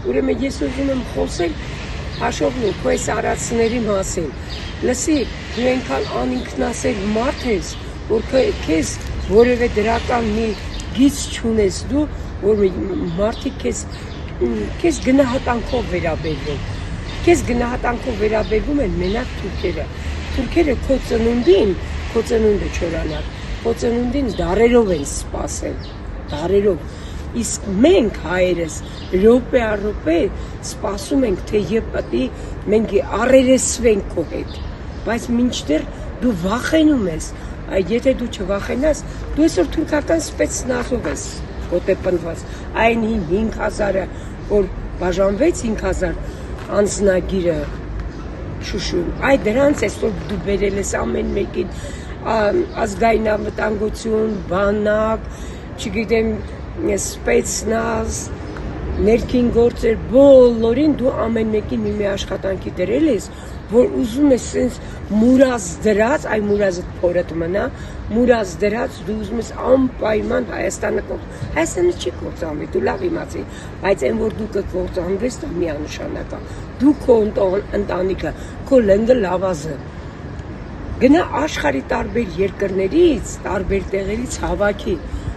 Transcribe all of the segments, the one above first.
ուրեմն ես ուզում եմ խոսել հաշողնու քո այս արածների մասին։ Լսի, դու այնքան անինքնասեր մարդ ես, որ քեզ որևէ դրական մի գիծ չունես դու, որ մարդիկ քեզ գնահատանքով վերաբերվում։ Քեզ գնահատանքով վերաբերվում են մենակ թուրքերը։ Թուրքերը քո ծնունդը չորանալ, քո ծնունդին դարերով են սպասել, դարերով։ Իսկ մենք հայերս րոպե առ րոպե սպասում ենք, թե եպտի մենք առերեսվենք քո հետ, բայց մինչդեռ դու վախենում ես, եթե դու չվախենաս, դու այսօր թուրքական սպեցնազով ես գոտեպնդված, այն 5000-ը, որ բաժանվեց 5000 անձնագիրը Շուշում, այ դրանց այսօր դու բերել ես ամեն մեկին ազգային անվտանգություն, բանակ, չգիտեմ, սպեցնազ, ներքին գործեր, բոլորին դու ամեն մեկին մի աշխատանքի դրել ես, որ ուզում ես սենց մուրազ դրած, այ մուրազը փորդ մնա, մուրազ դրած, դու ուզում ես անպայման Հայաստանը չի կործանվի, դու լավ իմացի, բայց այն որ դու կկործանվես, դա միանշանակ է, դու քո ընտանիքը, քո լենգը լավազը, գնա աշխարհի տարբեր երկրներից, տարբեր տեղերից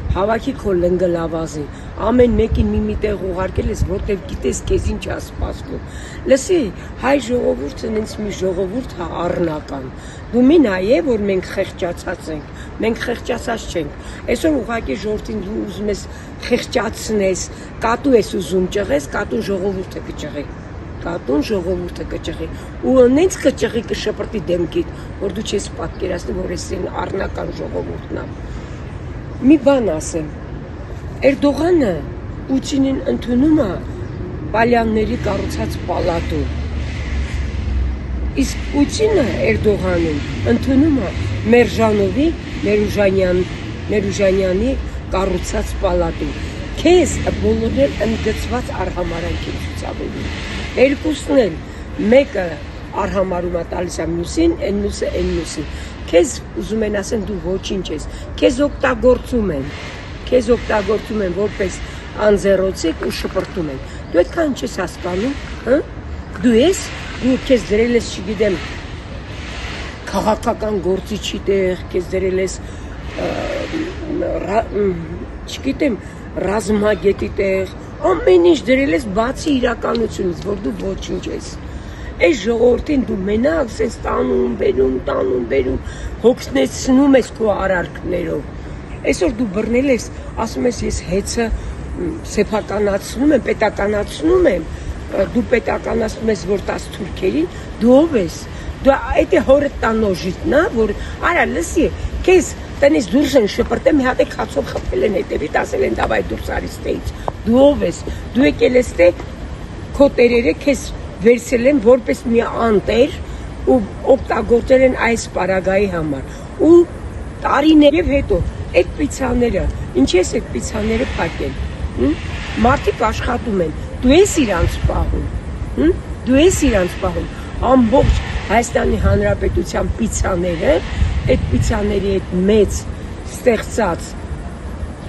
հավաքի քո լենգը լավազի, ամեն մեկին մի տեղ ուղարկել ես, որտեղ գիտես քեզ ինչ է սպասվում։ Լսի, հայ ժողովուրդը ինձ մի ժողովուրդ է առնական։ Դու մի նայե, որ մենք խեղճացած ենք, մենք խեղճացած չենք։ Այսօր ուղղակի ժողովրդին դու ուզում ես խեղճացնես, կատու ես ուզում ճղես, կատուն ժողովուրդը կճղի։ Կատուն ժողովուրդը կճղի։ Ու նենց կճղի կշպրտի դեմքիդ, որ դու չես պատկերացնի, որ այսին առնական ժողովուրդն է։ Մի բան ասեմ, Էրդողանը Պուտինին ընդունում է Պալյանների կառուցած պալատում, իսկ Պուտինը Էրդողանին ընդունում է Մերժանովի Ներուժանյանի կառուցած պալատում, քեզ բոլորն ընդգծված արհամարանքի ցուցաբերում, երկուսն էլ մեկը արհամարում է տալիս է մյուսին, այն մյուսին, քեզ ուզում են ասեն դու ոչինչ ես, քեզ օգտագործում են որպես անձեռոցիկ ու շպրտում են, դու այդքան չես հասկանում, դու քեզ դրել ես, չգիտեմ, քաղաքական գործիչի տեղ, քեզ դրել ես, չգիտեմ, ռազմագետի տեղ, ամեն ինչ դրել ես բացի իրականությունից, որ դու ոչինչ ես։ Այս ժողովրդին դու մենակ սենց տանում, բերում, հոգնեցնում ես քո արարքներով։ Այսօր դու բռնել ես, ասում ես ես հեծը սեփականացնում եմ, պետականացնում եմ, դու պետականացնում ես, որ տաս թուրքերին, դու ով ես։ Դու այդ է հորդ տանոժիտնա, որ արա լսի, քեզ տնից դուրս են շպրտել, մի հատ է քացով խփել են հետևից, ասել են դավայ դուրս արի ստեից։ Դու ով ես։ Դու եկել ես թե քո տերերը քեզ վերցել են որպես մի անտեր ու օգտագործել են այս պարագայի համար։ Ու տարիներով հետո այդ պիցաները, ինչ ես այդ պիցաները փակել։ Մարդիկ աշխատում են, դու ես իրանց պահում, ամբողջ Հայաստանի Հանրապետության պիցաները, այդ պիցաների այդ մեծ ստեղծած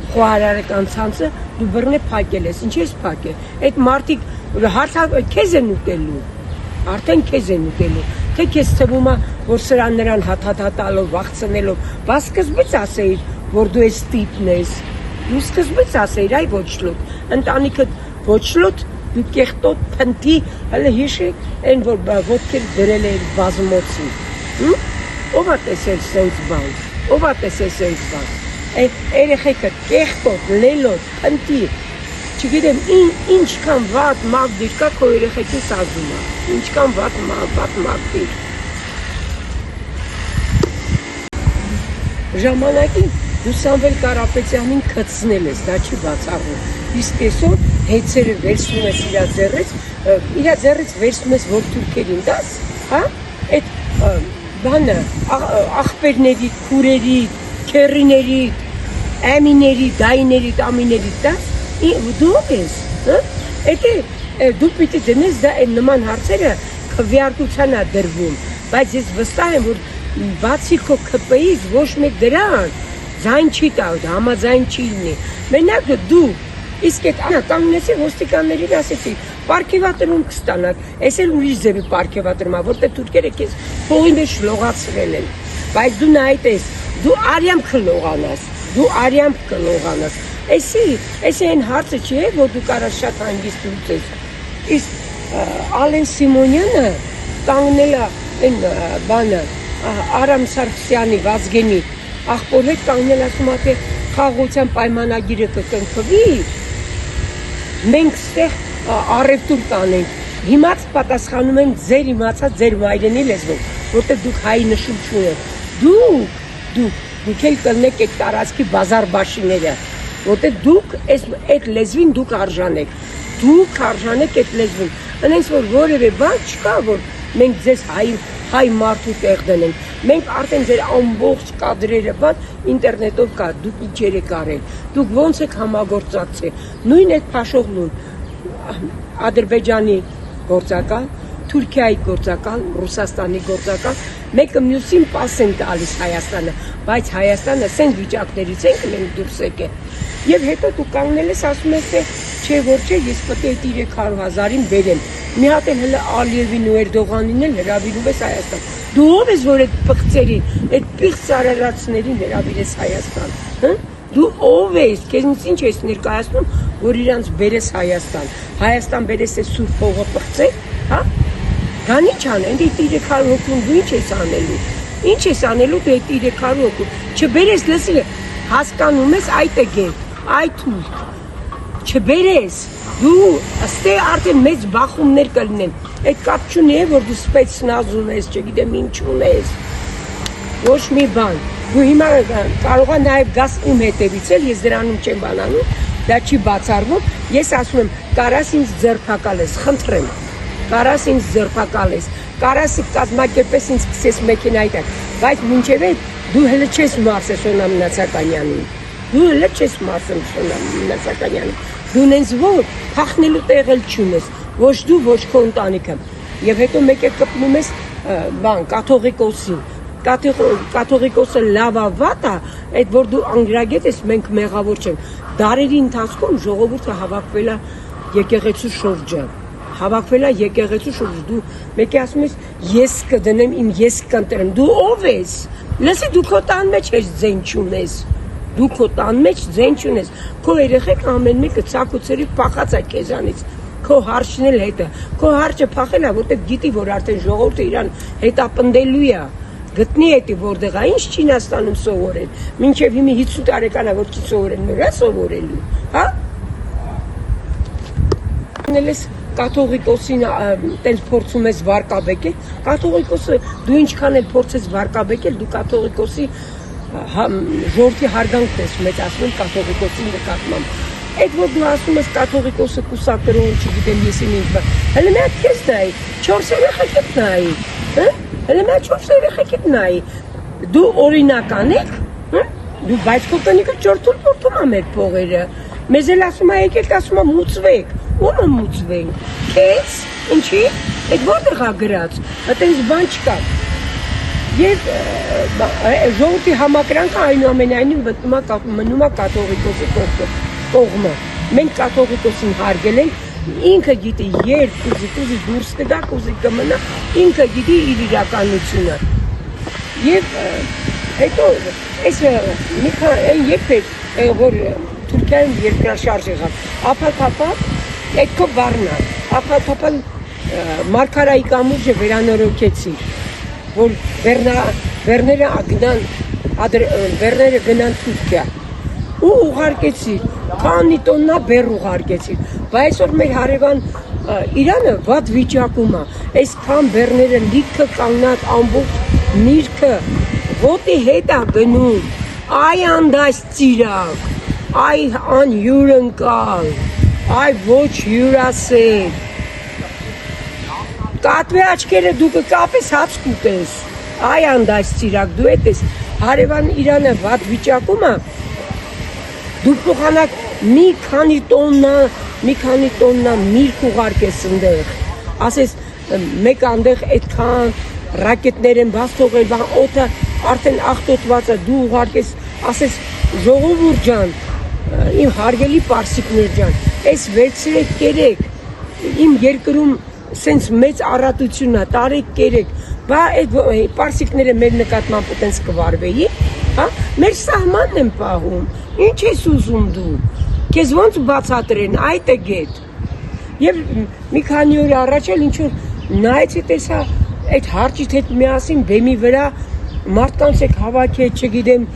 խոհարարական ցանցը դու բռնե փակել ես, ինչ ես փակել։ Այդ մարդիկ քեզ են ուտելու, արդեն քեզ են ուտելու, թե քեզ թվում է, որ սրան նրան հաթաթալով, վախցնելով, բա սկզբից ասեիր, որ դու ես տիպն ես, դու սկզբից ասեիր, այ ոչլոտ, ընտանիքը ոչլոտ, դու կեղտոտ փնտի, հələ հիշեք, այն որ ոտքեր դրել էր բազմոցի, ով է տեսել սենց բան, երեխեքը կեղտոտ, լելոտ, փնտի, չգիտեմ, ինչքան վատ մագդիր կա քո երեխեքին սազում է, ինչքան վատ մագդիր։ Ժամանակին դու Սամվել Կարապետյանին քծնել ես, դա չի բացառվում, իսկ այսօր հեծերը վերցնում ես իր ձեռից վերցնում ես որ թուրքերին դաս, այդ բանը աղբերների, քուրերի, քերիների, əmiների, դայիների, ամիների դաս, դու ով ես, դու պիտի դնես դա այն նման հարցերը քվեարկության է դրվում, բայց ես վստահ եմ, որ բացի քո ԿՊ-ից ոչ մեկ դրան ձայն չի տա, համաձայն չի լինի, մենակ դու, իսկ այդ կանգնեցի ոստիկաններին ասեցի, Պարգևատրում կստանաք, այս էլ ուրիշ ձևի պարգևատրում է, որտեղ թուրքերը քեզ փողի մեջ լողացրել են։ Բայց դու նայես, դու արյամբ կլողանաս, Էսի այն հարցը չի, որ դու կարաս շատ հանգիստ լուծես։ Իսկ Ալեն Սիմոնյանը կանգնել է այն բանը Արամ Սարգսյանի Վազգենի աղբոր հետ կանգնել ասում է թե խաղաղության պայմանագիրը կկնքվի, մենք ստեղ առևտուր կանենք։ Հիմա պատասխանում են ձեր իմացած ձեր վայրենի լեզվով, որտեղ դուք հայ նշում չունեք։ Դուք էլ կլնեք այդ տարածքի բազարբաշիները, որտեղ դուք այդ լեզվին դուք արժանեք այդ լեզվին։ Այնպես որ որևէ բան չկա, որ մենք ձեզ հայ մարդու տեղ դնենք։ Մենք արդեն ձեր ամբողջ կադրերը բան ինտերնետով կա, դուք ինչեր եք արել, դուք ոնց եք համագործակցել։ Նույն այդ Փաշօղլուն Ադրբեջանի գործակալ, Թուրքիայի գործակալ, Ռուսաստանի գործակալ, մեկը մյուսին պաս են տալիս Հայաստանը, բայց Հայաստանը սեն վիճակներից ենք մենք դուրս եկել։ Եվ հետո դու կանգնել ես ասում ես թե չէ որ չէ, ես պետք է 300,000-ին բերեմ։ Մի հատ էլ հələ Ալիևին ու Էրդողանին էլ հրավիրում ես Հայաստան։ Դու ով ես որ այդ պղծերին, այդ պիղծ արարածներին հրավիրես Հայաստան, հա? Դու ով ես, քեզնից ինչ ես ներկայացնում, որ իրանց բերես Հայաստան բերես է սուրբ փողը պղծել, հա? Գան ինչ անեն, դե 300 հոգուն դու ինչ ես անելու։ Ինչ ես անելու դու 300 հոգուն։ Չբերես, լսի, հասկանում ես այդ եկեք, այդ չբերես, դու ստե արդեն մեծ բախումներ կլինեն։ Այդ կապ չունի է, որ դու սպեցնազ ունես, չգիտեմ ինչ ունես։ Ոչ մի բան։ Դու հիմա կարող ես նաև գաս իմ հետևից էլ, ես դրանում չեմ բանանում, դա չի բացառվում։ Ես ասում եմ, կարաս ինձ ձերբակալես, խնդրեմ։ Կարաս ինձ ձերբակալես, կարաս կազմակերպես ինձ սկսես մեքենայի տակ, բայց մինչև այդ դու հələ չես մարսել Սոնա Մնացականյանին, դու նենց որ փախնելու տեղ էլ չունես, ոչ դու, ոչ քո ընտանիքը, եւ հետո մեկ է կպնում ես կաթողիկոսին, կաթողիկոսը լավա վատա, այդ որ դու անգրագետ ես, մենք մեղավոր չենք, դարերի ընթացքում ժողովուրդը հավաքվել է եկեղեցու շուրջը, դու մեկի ասում ես ես կդնեմ իմ ես կընտրեմ, դու ով ես, լսի դու քո տան մեջ ես ձեն չունես, քո երեխեք ամեն մեկը ցակուցերի փախած է քեզանից, քո հարճն էլ հետը, քո հարճը փախել է, որտեղ գիտի որ արդեն ժողովուրդը իրան հետապնդելու է, գտնի էտի որտեղ է, ինչ Չինաստանում սովորել, մինչև հիմա 50 տարեկան է որ չի սովորել, նոր է սովորելու, հա? Անելես կաթողիկոսին տենց փորձում ես վարկաբեկել, կաթողիկոսը դու ինչքան էլ փորձես վարկաբեկել, դու կաթողիկոսի ժողովրդի հարգանքն ես մեծացնում կաթողիկոսի նկատմամբ։ Այդ որ դու ասում ես կաթողիկոսը կուսակրոն, չգիտեմ ես ինչ բան, հələ մի հատ քեզ նայի, 4 երեխեքդ նայի, հա? Հələ մի հատ 4 երեխեքդ նայի, դու օրինական եք, հա? Դու բայց քո տնիկը ճորթում է մեր փողերը, մեզ էլ ասում է եկեք, ասում է մուծվեք, ո՞ւմը մուծվենք, քեզ, ինչի, այդ որտեղ է գրած, այտենց բան չկա։ Եվ ժողովրդի համակրանքը այնուամենայնիվ մնում է կաթողիկոսի կողմը։ Մենք կաթողիկոսին հարգել ենք, ինքը գիտի երբ կուզի դուրս կգա, կուզի կմնա, ինքը գիտի իր իրականությունը։ Եվ հետո այս երբ է որ Թուրքիայում երկրաշարժ եղավ, ափափապ այդ քո բառնա, ափափապ Մարգարայի կամուրջը վերանորոգեցի, որ վերները գնան Թուրքիա ու ուղարկեցի, քանի տոննա բեռ ուղարկեցի, բայց որ մեր հարևան Իրանը վատ վիճակում է, այսքան բեռները լիքը կանգնած ամբողջ միրգը ոտի հետ է գնում, այ անդաս ծիրակ, այ անհյուրընկալ, այ ոչ հյուրասեր, կատվե աչքերը դու կկապես հաց կուտես, այ անդաս ծիրակ, դու էդ ես, հարևան Իրանը վատ վիճակում է, դու փոխանակ մի քանի տոննա միրգ ուղարկես ընդեղ, ասես մեկ անդեղ այդքան ռակետներ են բաց թողել, օդը արդեն աղտոտված է, դու ուղարկես, ասես ժողովուրդ ջան, իմ հարգելի պարսիկներ ջան, այս վերցրեք կերեք, իմ երկրում սենց մեծ առատություն է, տարեք կերեք, բա այդ պարսիկները մեր նկատմամբ այտենց կվարվեի, հա, մեր սահմանն են պահում, ինչ ես ուզում դու, քեզ ոնց բացատրեն, այդ է գետ, եւ մի քանի օր առաջ էլ ինչ-որ նայեցի տեսա, այդ հարճիտ հետ միասին բեմի վրա մարդկանց եք հավաքել, չգիտեմ,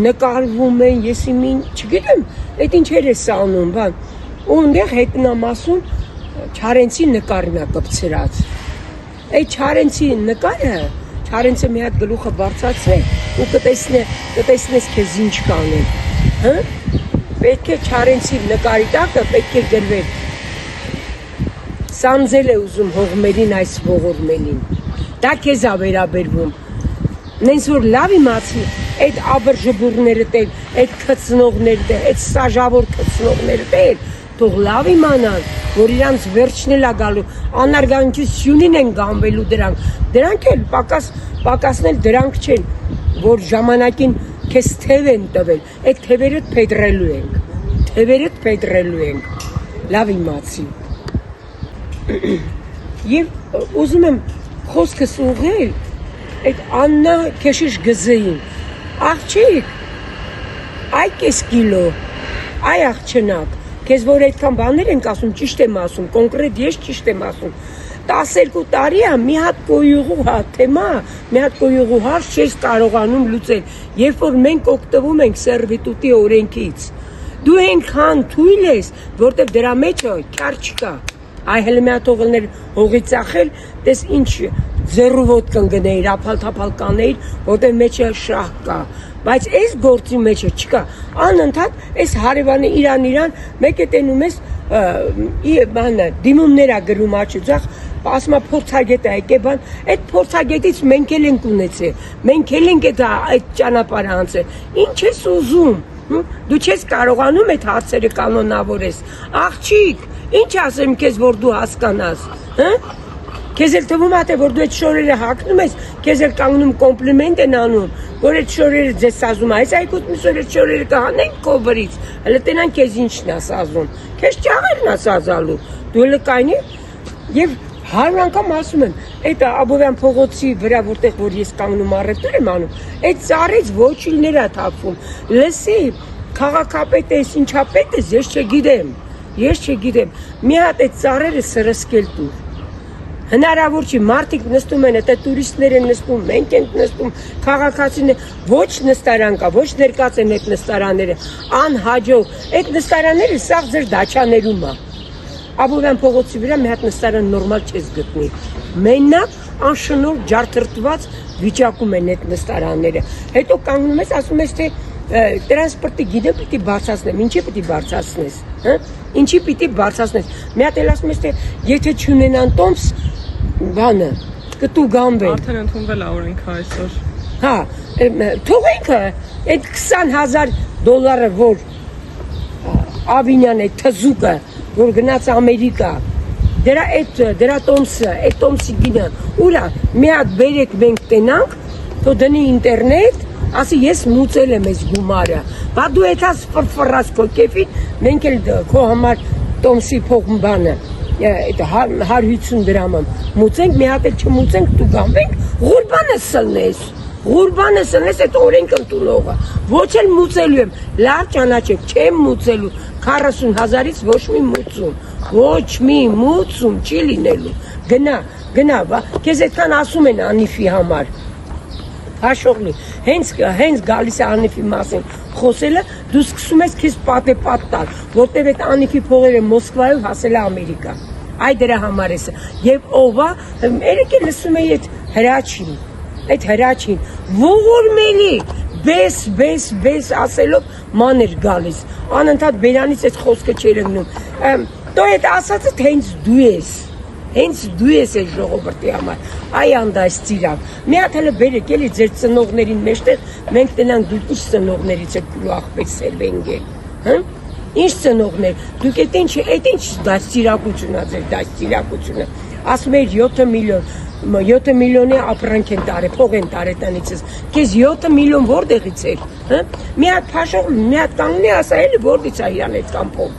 նկարվում են, ես իմին, չգիտեմ, այդ ինչեր է սանում, բան, ու ընդեղ հետնամասում Չարենցի նկարն է կպցրած, այդ Չարենցի նկարը, Չարենցը մի հատ գլուխը բարձրացնի ու կտեսնես քեզ ինչ կանեն, հա, պետք է Չարենցի նկարի տակը պետք է գրվել, սանձել է ուզում հողմերին այս ողորմելին, դա քեզ է վերաբերվում, նենց որ լավ իմացի, այդ աբրժբուրները տեր, այդ կծնողները տեր, այդ սաժավոր կծնողները տեր, թող լավ իմանան, որ իրանց վերջն էլ է գալու, անարգանքությունին են գանվելու դրանք էլ պակասնել դրանք չեն, որ ժամանակին քեզ թև են տվել, այդ թևերդ փետրելու ենք, լավ իմացի, և ուզում եմ խոսքս ուղղել, այդ Աննա քեշիշ գզեին, աղջիկ, այ կես կիլո, այ աղջնակ, քեզ որ այդքան բաներ ենք ասում, ճիշտ եմ ասում, կոնկրետ ես ճիշտ եմ ասում, 12 տարի է մի հատ կոյուղու թեմա, մի հատ կոյուղու հարց չես կարողանում լուծել, երբ որ մենք օգտվում ենք սերվիտուտի օրենքից, դու այնքան թույլ ես, որտեղ դրա մեջ քար չկա, այ հենց մի հատ ողելներ հողի ծախել, տես ինչ ձեռուվոտ կընկնեիր, ափալ-թափալ կանեիր, որտեղ մեջը շահ կա, բայց այս գործի մեջը չկա, անընդհատ այս հարևանը իրան, մեկ է տենում ես դիմումներ ա գրում աչուձախ, ասում փորձագետ է եկե բան, այդ փորձագետից մենք էլ ենք ունեցել, մենք էլ ենք այդ ճանապարհը անցել, ինչ ես ուզում, դու չես կարողանում այդ հարցերը կանոնավորես, աղջիկ, ինչ ասեմ քեզ, որ դու հասկանաս, հա? Քեզ էլ թվում է, թե որ դու այդ շորերը հագնում ես, քեզ էլ կանգնում կոմպլիմենտ են անում, որ այդ շորերը ձեզ սազում է, այս այգուտ մի սոր այդ շորերը կհանենք քո վրից, հələ տենան քեզ ինչն է սազում, քեզ ճաղերն է սազալու, դու հələ կայնի, եւ 100 անգամ ասում եմ, այդ Աբովյան փողոցի վրա, որտեղ որ ես կանգնում առևտուր եմ անում, այդ ծառից ոչիլներ է թափվում, լսի, քաղաքապետ ես, ինչապետ ես, ես չգիտեմ, մի հատ այդ ծառերը սրսկել տուր, հնարավոր չի, մարդիկ նստում են, այդ տուրիստներ են նստում, մենք ենք նստում, քաղաքացիներ, ոչ նստարան կա, ոչ ներկած են այդ նստարանները, անհաջող, այդ նստարանները սաղ ձեր դաչաներում է, Աբովյան փողոցի վրա մի հատ նստարան նորմալ չես գտնի, մենակ անշնոր ջարդրտված վիճակում են այդ նստարանները, հետո կանգնում ես, ասում ես, թե տրանսպորտի գիդը պիտի բարձրացնեմ, ինչի պիտի բարձրացնես, ինչի պիտի բարձրացնես, մի հատ էլ ասում ես, թե եթե չունենան տոմս, բանը, կտու գանվեն։ Արդեն ընդունվել է օրենքը այսօր։ Հա, թողենքը, այդ $20,000, որ Ավինյան է թզուկը, որ գնաց Ամերիկա, դրա տոմսը, այդ տոմսի գինը, ուրա, մի հատ բերեք մենք տենանք, թո դնի ինտերնետ, ասի ես մուծել եմ ես գումարը, բա դու էթաս ֆրֆրած քո կեֆին, մենք էլ քո համար տոմսի փող բանը, 150 դրամը մուծենք, մի հատ էլ չմուծենք, դու գանվենք, Ղուրբանը սնես այդ օրենք ընդունողը, ոչ էլ մուծելու եմ, լավ ճանաչեք, չեմ մուծելու, 40,000-ից ոչ մի մուծում չի լինելու, գնա, քեզ այդքան ասում են Անիֆի համար, հաշողլի, հենց գալիս է Անիֆի մասին խոսելը, դու սկսում ես քեզ պատեպատ տալ, որտև այդ Անիֆի փողերը Մոսկվայով հասել է Ամերիկա, այ դրա համար էսը, և ովա, երեկ է լսում է այդ հրաչին, ողորմելի, բես ասելով ման էր գալիս, անընդհատ բերանից այդ խոսքը չեր ընկնում, դու այդ ասածդ հենց դու ես այդ ժողովրդի համար, այ անդայս ծիրակ, մի հատ հələ բերեք էլի ձեր ծնողներին մեջտեղ, մենք տնանք դուք ինչ ծնողներից եք գլու աղբետ սերվենգել, ինչ ծնողներ, դուք այդ ինչ դաստիրակություն է ձեր դաստիրակությունը, ասում էր 7 միլիոնի ապրանք են տարել, փող են տարել տնիցս, քեզ 7 միլիոն որտեղից էր, մի հատ փաշող, մի հատ կանգնի ասա էլի որտից է իրան այդքան փող,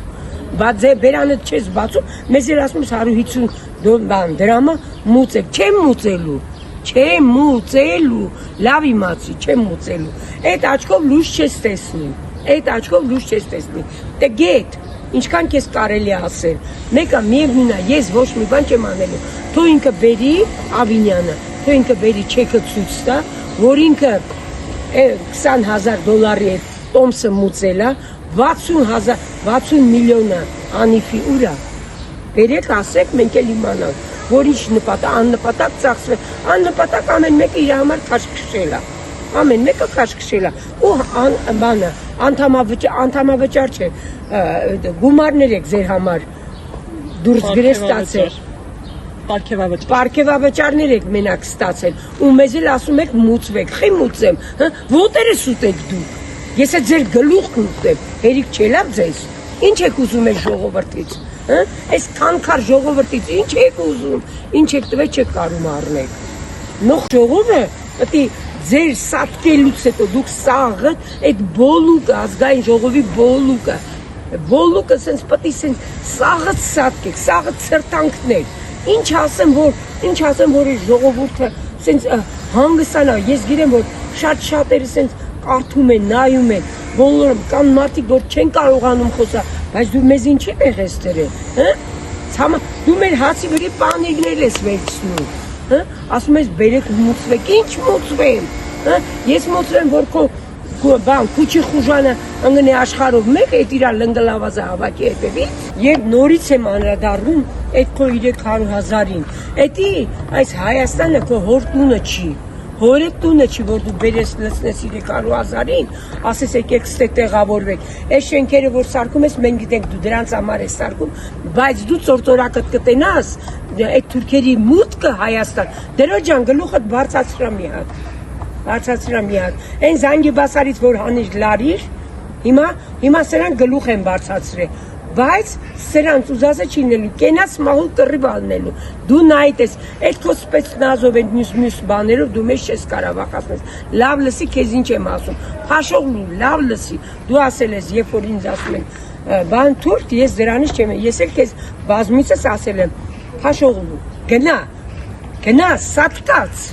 բայց ձեր բերանը չես բացում, մեզ էլ ասում ես 150 բան դրամը մուծել, չեմ մուծելու։ Չեմ մուծելու, լավ իմացի, չեմ մուծելու։ Այդ աչքով լույս չես տեսնի։ Այդ աչքով լույս չես տեսնի։ Դե գետ, ինչքան քեզ կարելի է ասել։ Մեկը միևնույն է, ես ոչ մի բան չեմ անելու։ Թող ինքը բերի Ավինյանը, թող ինքը բերի չեքը ցույց տա, որ ինքը $20,000 է տոմսը մուծել է, 60 միլիոնը անիֆի ուրա։ Բերեք ասեք, մենք էլ իմանանք, որ ինչ նպատակ, աննպատակ ծախսվել, աննպատակ ամեն մեկը իր համար քաշ քշել է։ Ամեն մեկը քաշ քշել է։ Ու բանը, անդամավճար չէ, գումարներ եք ձեր համար դուրս գրես ստացել։ Պարգևավճարներ եք մենակ ստացել, ու մեզ էլ ասում եք մուծվեք, խի մուծեմ, ոտեր ես ուտեք դուք, ես է ձեր գլուխն ուտեմ, հերիք չէ լավ ձեզ, ինչ եք ուզում ես ժողովրդից, այս թանքար ժողովրդից ինչ եք ուզում, ինչ եք տվել չեք կարում առնեք, նող ժողովը պտի ձեր սատկելուց հետո դուք սաղը, այդ բոլուկը, ազգային ժողովի բոլուկը սենց պտի սենց սաղը սատկեք, սաղը ծրտանքներ, Ինչ ասեմ, որ այս ժողովուրդը սենց հանգստանա, ես գիտեմ, որ շատ-շատերը սենց կարդում են, նայում են, բոլորը կան մարդիկ, որ չեն կարողանում խոսալ, բայց դու մեզ ինչի եղես դրել, դու մեր հացի վրի պանիրներ ես վերցնում, ասում ես բերեք մուծվեք, ինչ մուծվեմ, ես մուծվեմ, որ քո բան, քուչի խուժանը ընգնի աշխարհով մեկ այդ իրա լնգլավազը հավաքի հետևից եւ նորից եմ անդրադառնում այդ քո 300,000-ին էդի այս Հայաստանը քո հոր տունը չի հորդ տունը չի որ դու բերես լցնես 300,000-ին ասես եկեք ստե տեղավորվեք այս շենքերը որ սարքում ես մենք գիտենք դու դրանց համար ես սարքում բայց դու ծորտորակը կտենաս այդ թուրքերի մուտքը Հայաստան դերո ջան գլուխդ բարձրացրա մի հատ Բարձրացրա մի հատ, այն Զանգիբասարից, որ հանիր լարիր, հիմա սրանք գլուխ են բարձրացրել, բայց սրանց ուզածը չի նելու, կենաս մահու կռիվ ալնելու, դու նայդ ես, այդ քո սպեցնազով են մյուս բաներով, դու մեզ չես կարող վախացնես, լավ լսի, քեզ ինչ եմ ասում, փաշողլու, լավ լսի, դու ասել ես, երբ որ ինձ ասում են, բան թուրք, ես դրանից չեմ, ես էլ քեզ բազմիցս ասել եմ, փաշողլու, գնա, սատկած,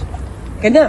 գնա,